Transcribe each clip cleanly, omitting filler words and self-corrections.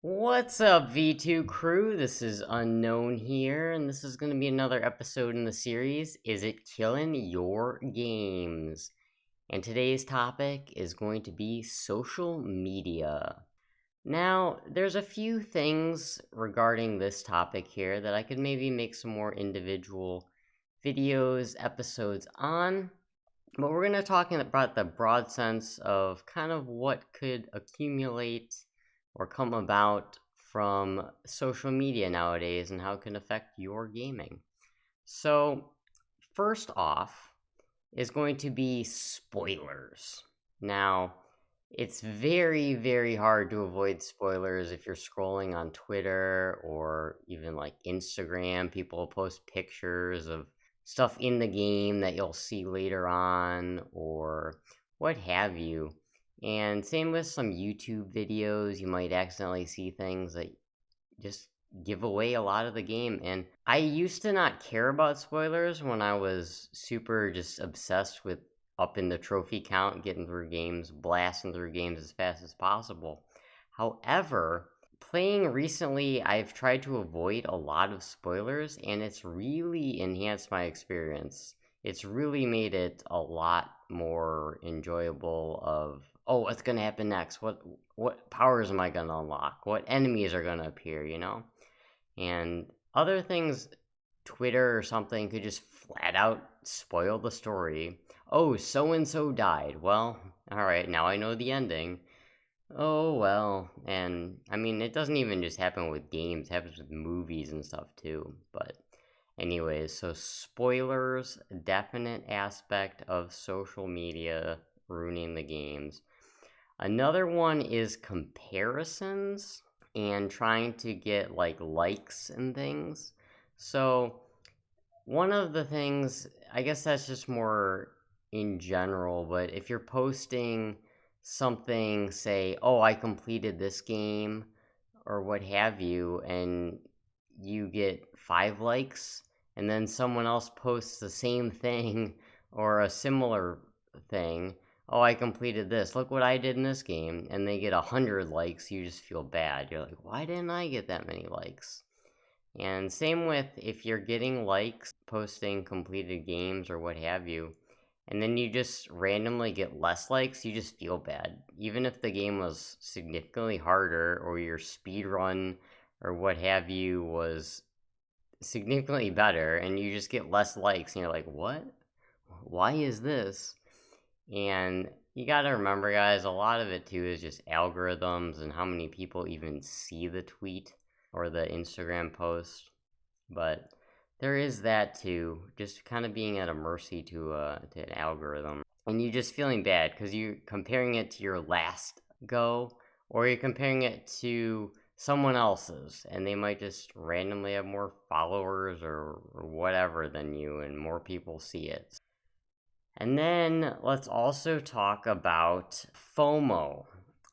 What's up, V2 crew? This is Unknown here, and this is going to be another episode in the series Is It Killing Your Games? And today's topic is going to be social media. Now, there's a few things regarding this topic here that I could maybe make some more individual videos, episodes on, but we're going to talk about the broad sense of kind of what could accumulate or come about from social media nowadays and how it can affect your gaming. So, first off is going to be spoilers. Now, it's very, very hard to avoid spoilers if you're scrolling on Twitter or even like Instagram. People post pictures of stuff in the game that you'll see later on or what have you. And same with some YouTube videos, you might accidentally see things that just give away a lot of the game. And I used to not care about spoilers when I was super just obsessed with upping the trophy count, getting through games, blasting through games as fast as possible. However, playing recently, I've tried to avoid a lot of spoilers, and it's really enhanced my experience. It's really made it a lot more enjoyable of, oh, what's gonna happen next? What powers am I gonna unlock? What enemies are gonna appear, you know? And other things, Twitter or something could just flat out spoil the story. Oh, so and so died. Well, alright, now I know the ending. Oh, well. And I mean, it doesn't even just happen with games, it happens with movies and stuff too. But, anyways, so spoilers, definite aspect of social media ruining the games. Another one is comparisons and trying to get like likes and things. So, one of the things, I guess that's just more in general, but if you're posting something, say, oh, I completed this game or what have you, and you get 5 likes, and then someone else posts the same thing or a similar thing. Oh, I completed this. Look what I did in this game. And they get 100 likes. You just feel bad. You're like, why didn't I get that many likes? And same with if you're getting likes, posting completed games or what have you, and then you just randomly get less likes, you just feel bad. Even if the game was significantly harder or your speed run or what have you was significantly better and you just get less likes and you're like, "What? Why is this?" And you got to remember, guys, a lot of it too is just algorithms and how many people even see the tweet or the Instagram post. But there is that too, just kind of being at a mercy to an algorithm, and you just feeling bad because you're comparing it to your last go, or you're comparing it to someone else's, and they might just randomly have more followers or whatever than you, and more people see it. And then let's also talk about FOMO.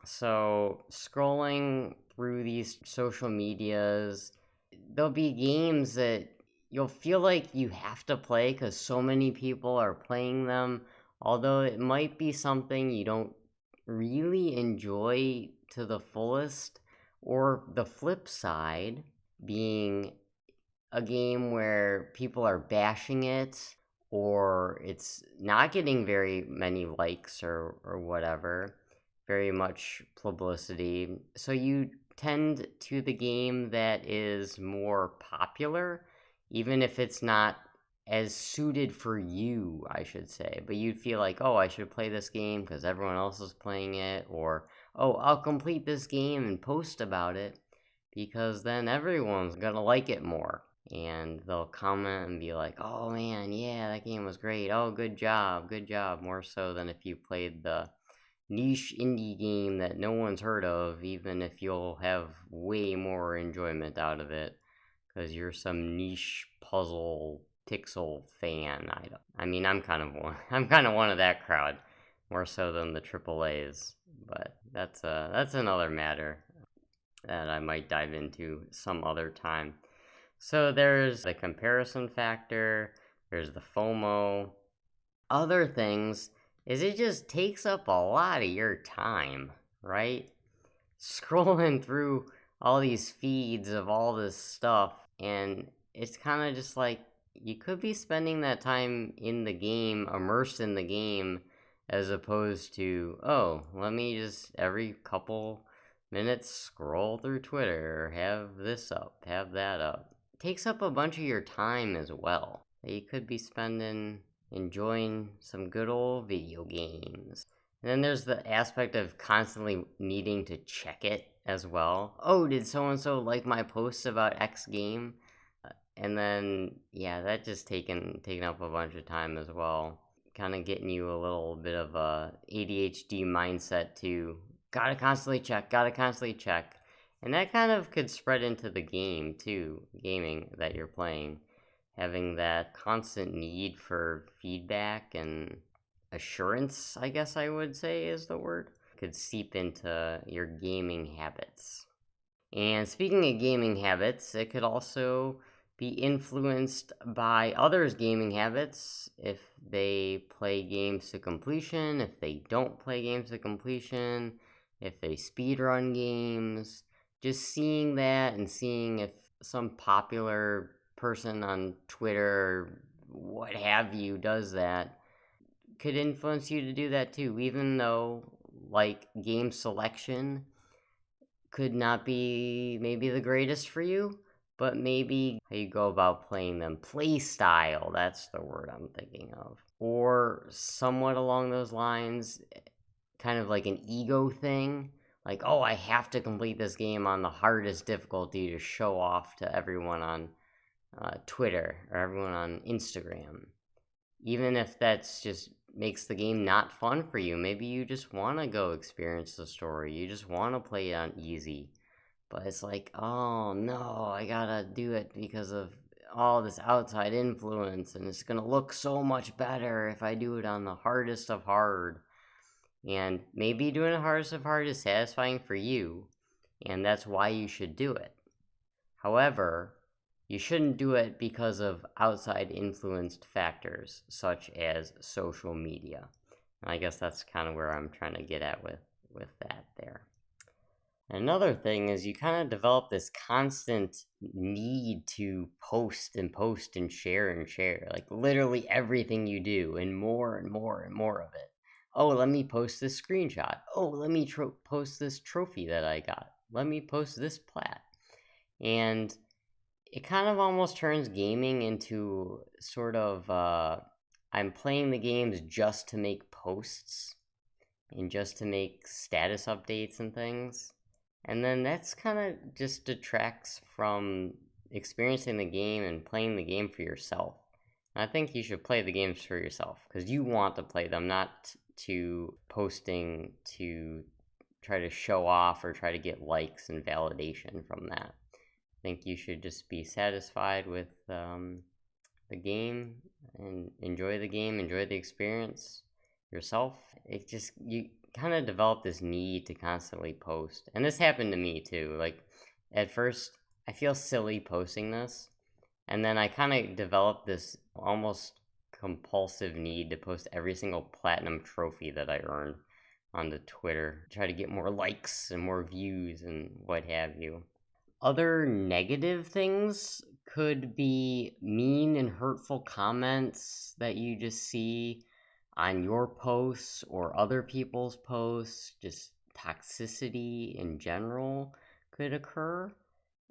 So, scrolling through these social medias, there'll be games that you'll feel like you have to play because so many people are playing them, although it might be something you don't really enjoy to the fullest, or the flip side being a game where people are bashing it or it's not getting very many likes or whatever, very much publicity. So you tend to the game that is more popular, even if it's not as suited for you, I should say. But you'd feel like, oh, I should play this game because everyone else is playing it, or oh, I'll complete this game and post about it because then everyone's gonna like it more and they'll comment and be like, "Oh man, yeah, that game was great. Oh, good job." More so than if you played the niche indie game that no one's heard of, even if you'll have way more enjoyment out of it because you're some niche puzzle pixel fan. I mean, I'm kind of one. I'm kind of one of that crowd, more so than the triple A's. But that's another matter that I might dive into some other time. So there's the comparison factor, there's the FOMO. Other things is it just takes up a lot of your time, right? Scrolling through all these feeds of all this stuff, and it's kind of just like you could be spending that time in the game, immersed in the game, as opposed to, oh, let me just every couple minutes scroll through Twitter, or have this up, have that up. It takes up a bunch of your time as well that you could be spending enjoying some good old video games. And then there's the aspect of constantly needing to check it as well. Oh, did so and so like my post about X game? And then yeah, that just taken up a bunch of time as well. Kind of getting you a little bit of a ADHD mindset to gotta constantly check, gotta constantly check. And that kind of could spread into the game too, gaming that you're playing. Having that constant need for feedback and assurance, I guess I would say is the word, could seep into your gaming habits. And speaking of gaming habits, it could also be influenced by others' gaming habits if they play games to completion, if they don't play games to completion, if they speedrun games. Just seeing that and seeing if some popular person on Twitter or what have you does that could influence you to do that too, even though, like, game selection could not be maybe the greatest for you, but maybe how you go about playing them. Play style, that's the word I'm thinking of. Or somewhat along those lines, kind of like an ego thing. Like, oh, I have to complete this game on the hardest difficulty to show off to everyone on Twitter or everyone on Instagram. Even if that's just makes the game not fun for you. Maybe you just want to go experience the story. You just want to play it on easy. But it's like, oh no, I gotta do it because of all this outside influence, and it's gonna look so much better if I do it on the hardest of hard. And maybe doing the hardest of hard is satisfying for you, and that's why you should do it. However, you shouldn't do it because of outside influenced factors, such as social media. And I guess that's kind of where I'm trying to get at with that there. Another thing is you kind of develop this constant need to post and post and share, like literally everything you do, and more and more and more of it. Oh, let me post this screenshot. Oh, let me post this trophy that I got. Let me post this plat. And it kind of almost turns gaming into sort of I'm playing the games just to make posts and just to make status updates and things. And then that's kind of just detracts from experiencing the game and playing the game for yourself. And I think you should play the games for yourself because you want to play them, not to posting to try to show off or try to get likes and validation from that. I think you should just be satisfied with the game and enjoy the game, enjoy the experience yourself. It just, you kind of develop this need to constantly post. And this happened to me too. Like, at first, I feel silly posting this. And then I kind of developed this almost compulsive need to post every single platinum trophy that I earned onto Twitter. Try to get more likes and more views and what have you. Other negative things could be mean and hurtful comments that you just see on your posts or other people's posts. Just toxicity in general could occur.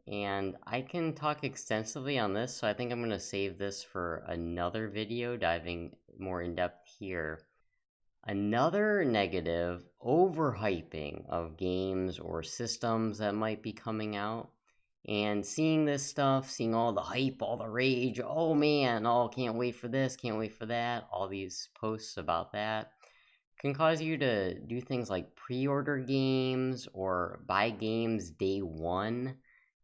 And I can talk extensively on this, so I think I'm going to save this for another video, diving more in depth here. Another negative, overhyping of games or systems that might be coming out. And seeing this stuff, seeing all the hype, all the rage, oh man, oh, can't wait for this, can't wait for that, all these posts about that, can cause you to do things like pre-order games or buy games day one,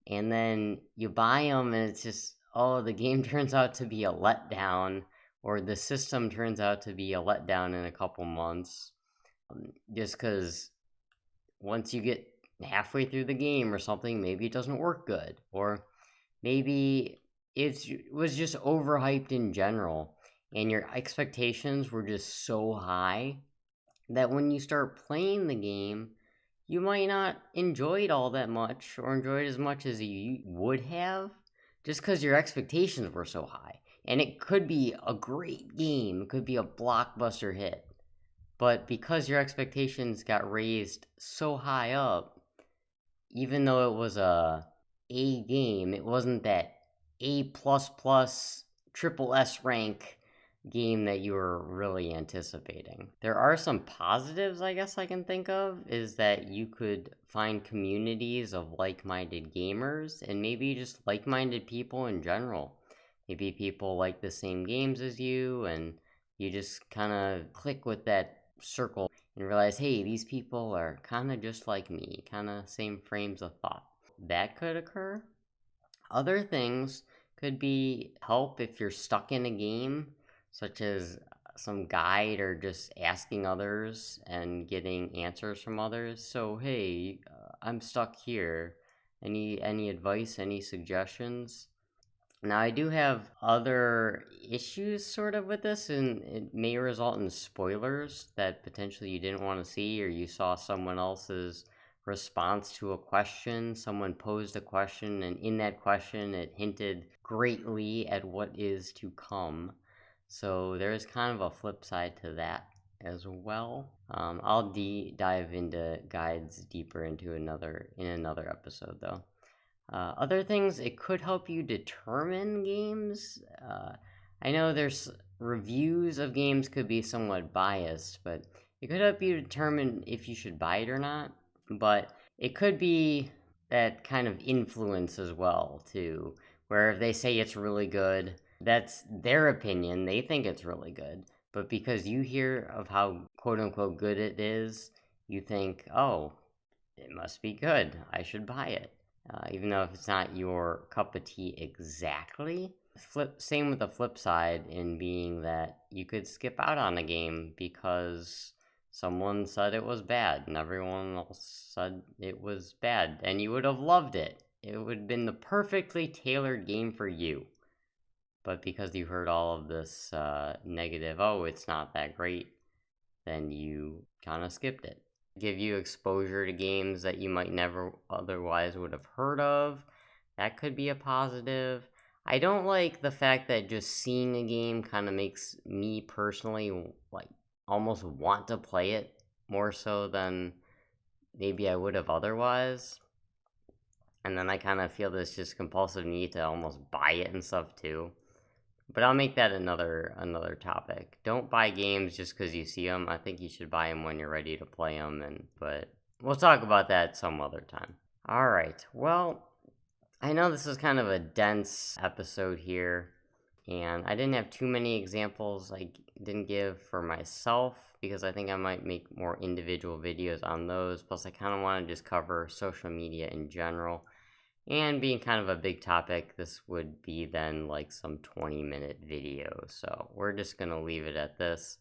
and then you buy them and it's just, oh, the game turns out to be a letdown, or the system turns out to be a letdown in a couple months, just because once you get halfway through the game or something, maybe it doesn't work good, or maybe it was just overhyped in general, and your expectations were just so high that when you start playing the game, you might not enjoy it all that much or enjoy it as much as you would have just because your expectations were so high. And it could be a great game, it could be a blockbuster hit. But because your expectations got raised so high up, even though it was A game, it wasn't that A plus plus triple S rank game that you were really anticipating. There are some positives I guess I can think of is that you could find communities of like-minded gamers and maybe just like-minded people in general. Maybe people like the same games as you and you just kind of click with that circle and realize, hey, these people are kind of just like me, kind of same frames of thought. That could occur. Other things could be help if you're stuck in a game, such as some guide or just asking others and getting answers from others. So, hey, I'm stuck here. Any advice, any suggestions? Now, I do have other issues sort of with this, and it may result in spoilers that potentially you didn't want to see, or you saw someone else's response to a question. Someone posed a question, and in that question, it hinted greatly at what is to come. So, there is kind of a flip side to that as well. I'll dive into guides deeper into another episode, though. Other things, it could help you determine games. I know there's reviews of games could be somewhat biased, but it could help you determine if you should buy it or not. But it could be that kind of influence as well, too, where if they say it's really good, that's their opinion. They think it's really good. But because you hear of how quote unquote good it is, you think, oh, it must be good. I should buy it. Even though if it's not your cup of tea exactly. Same with the flip side in being that you could skip out on a game because someone said it was bad and everyone else said it was bad and you would have loved it. It would have been the perfectly tailored game for you. But because you heard all of this negative, oh, it's not that great, then you kind of skipped it. Give you exposure to games that you might never otherwise would have heard of. That could be a positive. I don't like the fact that just seeing a game kind of makes me personally like almost want to play it more so than maybe I would have otherwise. And then I kind of feel this just compulsive need to almost buy it and stuff too. But I'll make that another topic. Don't buy games just because you see them. I think you should buy them when you're ready to play them. But we'll talk about that some other time. All right. Well, I know this is kind of a dense episode here, and I didn't have too many examples I didn't give for myself because I think I might make more individual videos on those. Plus, I kind of want to just cover social media in general. And being kind of a big topic, this would be then like some 20-minute video. So we're just going to leave it at this.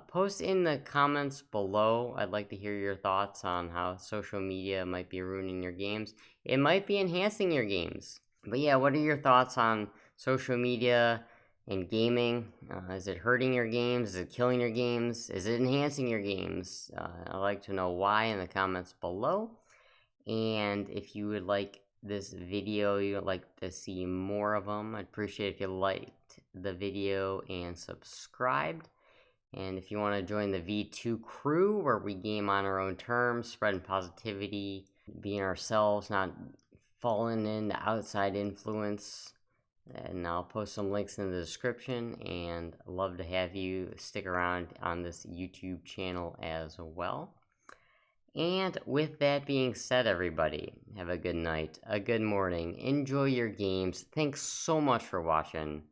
Post in the comments below. I'd like to hear your thoughts on how social media might be ruining your games. It might be enhancing your games. But yeah, what are your thoughts on social media and gaming? Is it hurting your games? Is it killing your games? Is it enhancing your games? I'd like to know why in the comments below. And if you would like this video, you would like to see more of them, I'd appreciate if you liked the video and subscribed. And if you want to join the V2 crew, where we game on our own terms, spreading positivity, being ourselves, not falling into outside influence, and I'll post some links in the description, and I'd love to have you stick around on this YouTube channel as well. And with that being said, everybody, have a good night, a good morning, enjoy your games. Thanks so much for watching.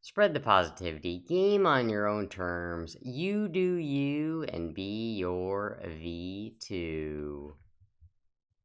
Spread the positivity, game on your own terms, you do you, and be your V2.